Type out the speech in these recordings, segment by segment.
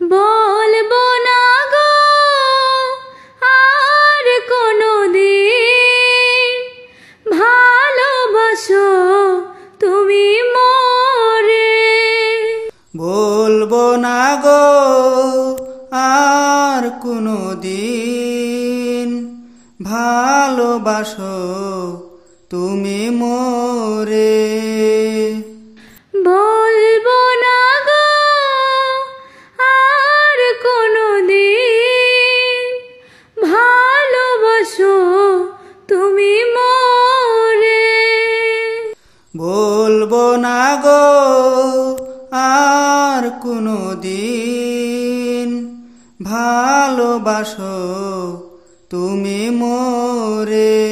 বলবো না গো আর কোনোদিন, ভালোবাসো তুমি মোরে। বলবো না গো আর কোনোদিন, ভালোবাসো তুমি মোরে। বলবো না গো আর কোনোদিন, ভালোবাসো তুমি মোরে। বলবো না গো আর কোনোদিন, ভালোবাসো তুমি মোরে।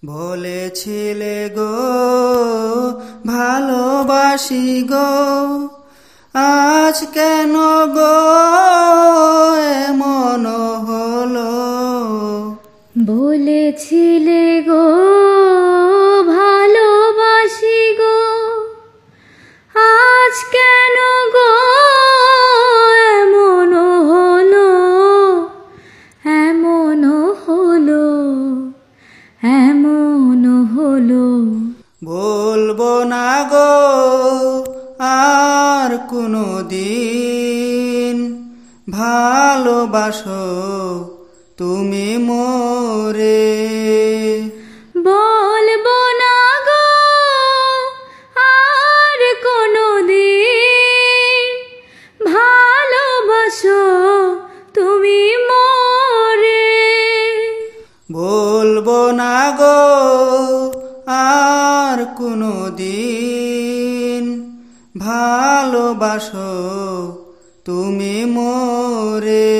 বলেছিলে গো ভালোবাসি গো, আজ কেন গো এমন হলো। বলেছিলে গো ভালোবাসি গো, আজ কেন গো এমন হলো, এমন হলো, এমন হলো। বলবো না গো আর কোনোদিন, ভালোবাসো তুমি মোরে। বলবো না গো আর কোনোদিন, ভালোবাসো তুমি মোরে। বলবো না গো আর কোনোদিন, ভালোবাসো তুমি মোরে।